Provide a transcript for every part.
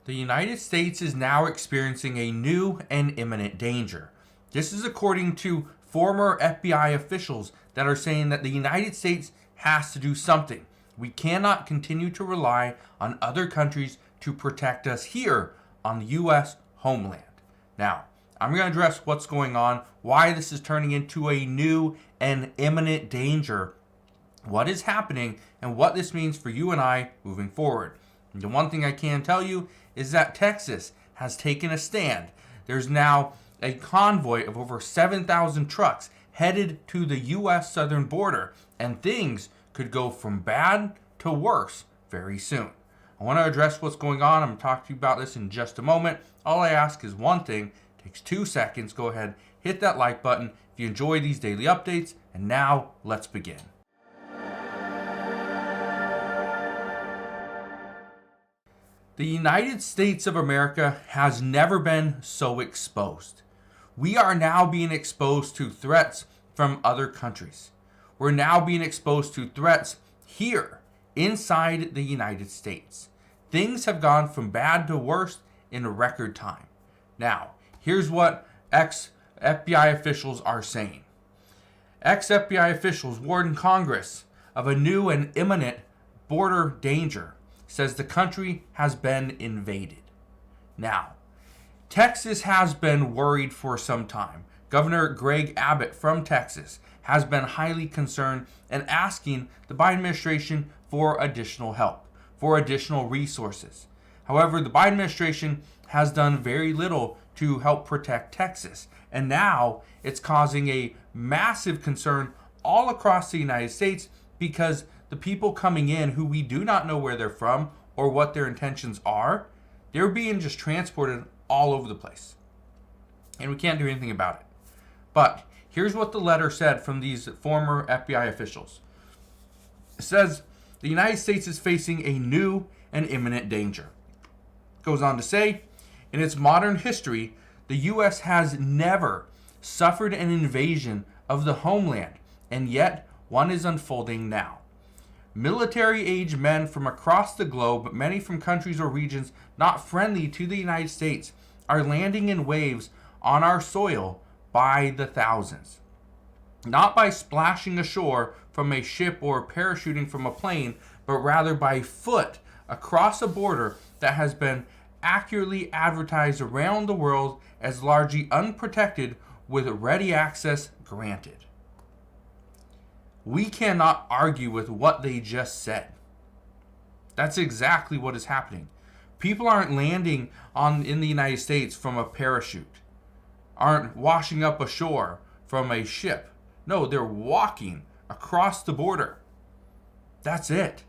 The United States is now experiencing a new and imminent danger. This is according to former FBI officials that are saying that the United States has to do something. We cannot continue to rely on other countries to protect us here on the U.S. homeland. Now, I'm going to address what's going on, why this is turning into a new and imminent danger, what is happening, and what this means for you and I moving forward. And the one thing I can tell you is that Texas has taken a stand. There's now a convoy of over 7,000 trucks headed to the U.S. southern border, and things could go from bad to worse very soon. I want to address what's going on. I'm going to talk to you about this in just a moment. All I ask is one thing. It takes 2 seconds. Go ahead, hit that like button if you enjoy these daily updates. And now, let's begin. The United States of America has never been so exposed. We are now being exposed to threats from other countries. We're now being exposed to threats here inside the United States. Things have gone from bad to worse in a record time. Now, here's what ex-FBI officials are saying. Ex-FBI officials warn Congress of a new and imminent border danger, says the country has been invaded. Now, Texas has been worried for some time. Governor Greg Abbott from Texas has been highly concerned and asking the Biden administration for additional help, for additional resources. However, the Biden administration has done very little to help protect Texas, and now it's causing a massive concern all across the United States because the people coming in who we do not know where they're from or what their intentions are, they're being just transported all over the place. And we can't do anything about it. But here's what the letter said from these former FBI officials. It says, the United States is facing a new and imminent danger. It goes on to say, in its modern history, the U.S. has never suffered an invasion of the homeland, and yet one is unfolding now. Military-age men from across the globe, many from countries or regions not friendly to the United States, are landing in waves on our soil by the thousands. Not by splashing ashore from a ship or parachuting from a plane, but rather by foot across a border that has been accurately advertised around the world as largely unprotected with ready access granted. We cannot argue with what they just said. That's exactly what is happening. People aren't landing in the United States from a parachute, aren't washing up ashore from a ship. No, they're walking across the border. That's it.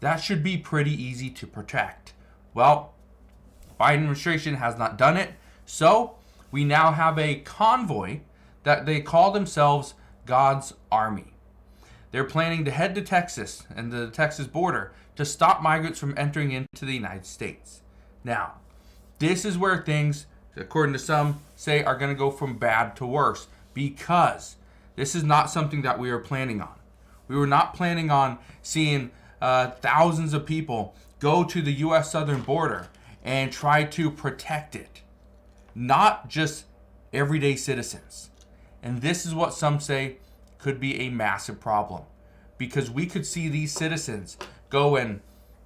That should be pretty easy to protect. Well, the Biden administration has not done it, so we now have a convoy that they call themselves God's Army. They're planning to head to Texas and the Texas border to stop migrants from entering into the United States. Now, this is where things, according to some, say are going to go from bad to worse because this is not something that we are planning on. We were not planning on seeing thousands of people go to the U.S. southern border and try to protect it. Not just everyday citizens. And this is what some say could be a massive problem, because we could see these citizens go and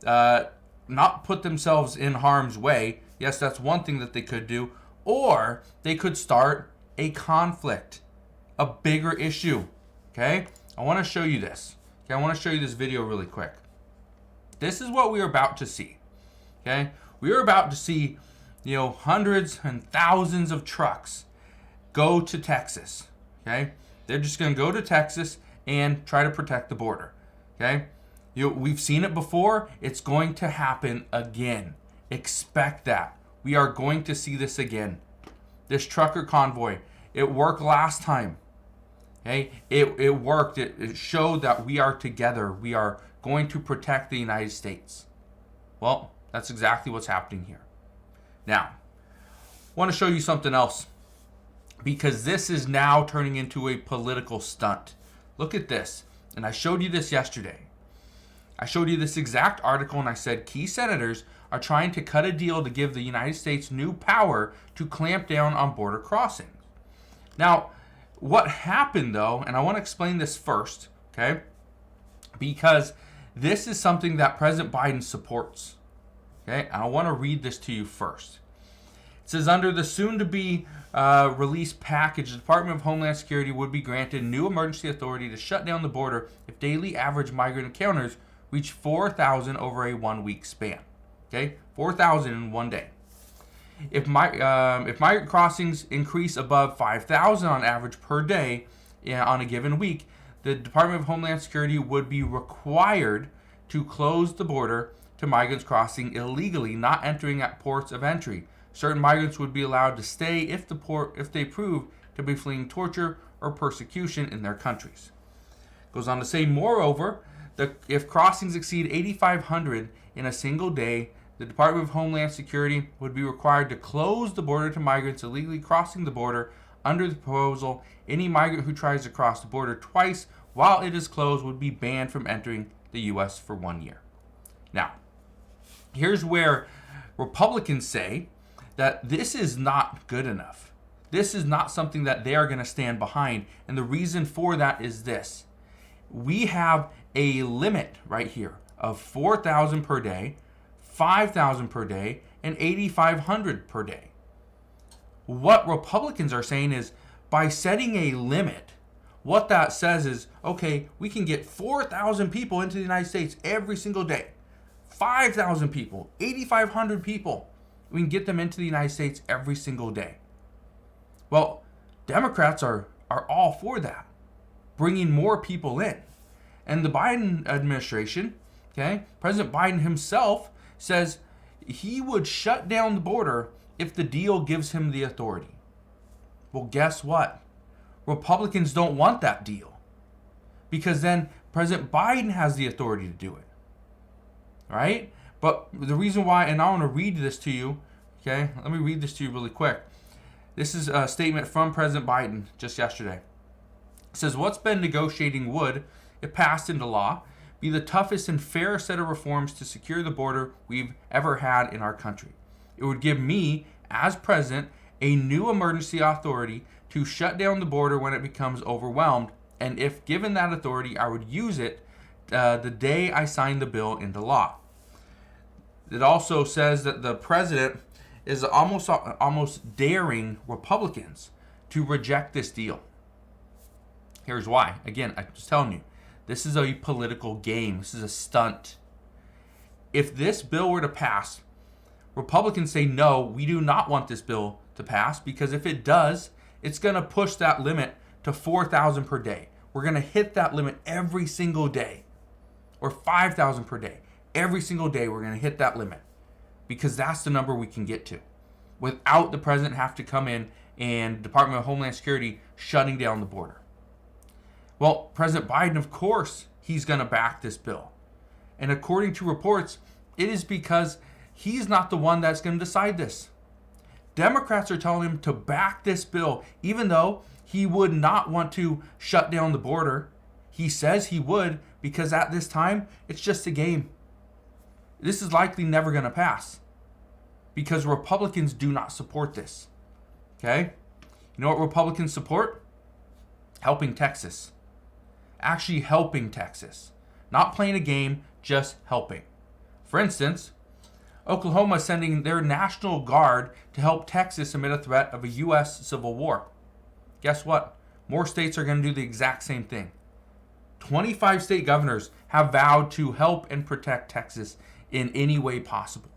not put themselves in harm's way. Yes, that's one thing that they could do. Or they could start a conflict, a bigger issue. Okay? I want to show you this. Okay, I want to show you this video really quick. This is what we're about to see. Okay? We are about to see, hundreds and thousands of trucks go to Texas. Okay? They're just going to go to Texas and try to protect the border. Okay? We've seen it before. It's going to happen again. Expect that. We are going to see this again. This trucker convoy, it worked last time. Okay? It worked. It showed that we are together. We are going to protect the United States. Well, that's exactly what's happening here. Now, I want to show you something else, because this is now turning into a political stunt. Look at this. And I showed you this yesterday. I showed you this exact article and I said key senators are trying to cut a deal to give the United States new power to clamp down on border crossings. Now, what happened though, and I want to explain this first, okay? Because this is something that President Biden supports. Okay, and I want to read this to you first. It says, under the soon-to-be released package, the Department of Homeland Security would be granted new emergency authority to shut down the border if daily average migrant encounters reach 4,000 over a 1-week span. Okay, 4,000 in one day. If migrant crossings increase above 5,000 on average per day on a given week, the Department of Homeland Security would be required to close the border to migrants crossing illegally, not entering at ports of entry. Certain migrants would be allowed to stay if they prove to be fleeing torture or persecution in their countries. Goes on to say, moreover, if crossings exceed 8,500 in a single day, the Department of Homeland Security would be required to close the border to migrants illegally crossing the border. Under the proposal, any migrant who tries to cross the border twice while it is closed would be banned from entering the U.S. for 1 year. Now, here's where Republicans say that this is not good enough. This is not something that they are going to stand behind. And the reason for that is this. We have a limit right here of 4,000 per day, 5,000 per day, and 8,500 per day. What Republicans are saying is, by setting a limit, what that says is, okay, we can get 4,000 people into the United States every single day. 5,000 people, 8,500 people. We can get them into the United States every single day. Well, Democrats are all for that, bringing more people in. And the Biden administration, okay, President Biden himself says he would shut down the border if the deal gives him the authority. Well, guess what? Republicans don't want that deal, because then President Biden has the authority to do it. Right? But the reason why, and I want to read this to you, okay? Let me read this to you really quick. This is a statement from President Biden just yesterday. It says, what's been negotiating would, if passed into law, be the toughest and fairest set of reforms to secure the border we've ever had in our country. It would give me, as president, a new emergency authority to shut down the border when it becomes overwhelmed, and if given that authority, I would use it the day I signed the bill into law. It also says that the president is almost daring Republicans to reject this deal. Here's why. Again, I'm just telling you, this is a political game. This is a stunt. If this bill were to pass, Republicans say, no, we do not want this bill to pass, because if it does, it's going to push that limit to 4,000 per day. We're going to hit that limit every single day, or 5,000 per day. Every single day we're going to hit that limit, because that's the number we can get to without the president have to come in and Department of Homeland Security shutting down the border. Well, President Biden, of course, he's going to back this bill. And according to reports, it is because he's not the one that's going to decide this. Democrats are telling him to back this bill, even though he would not want to shut down the border. He says he would, because at this time, it's just a game. This is likely never going to pass, because Republicans do not support this. Okay? You know what Republicans support? Helping Texas. Actually helping Texas. Not playing a game, just helping. For instance, Oklahoma is sending their National Guard to help Texas amid a threat of a U.S. civil war. Guess what? More states are going to do the exact same thing. 25 state governors have vowed to help and protect Texas in any way possible.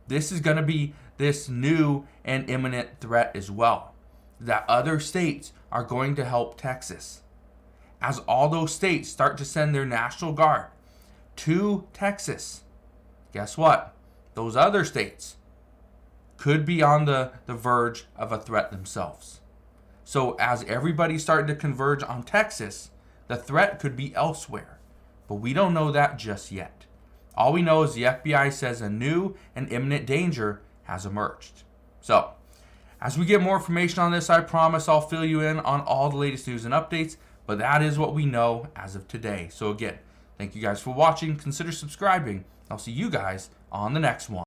This is going to be this new and imminent threat as well, that other states are going to help Texas. As all those states start to send their National Guard to Texas, guess what? Those other states could be on the verge of a threat themselves. So as everybody's starting to converge on Texas, the threat could be elsewhere. But we don't know that just yet. All we know is the FBI says a new and imminent danger has emerged. So, as we get more information on this, I promise I'll fill you in on all the latest news and updates, but that is what we know as of today. So again, Thank you guys for watching. Consider subscribing. I'll see you guys on the next one.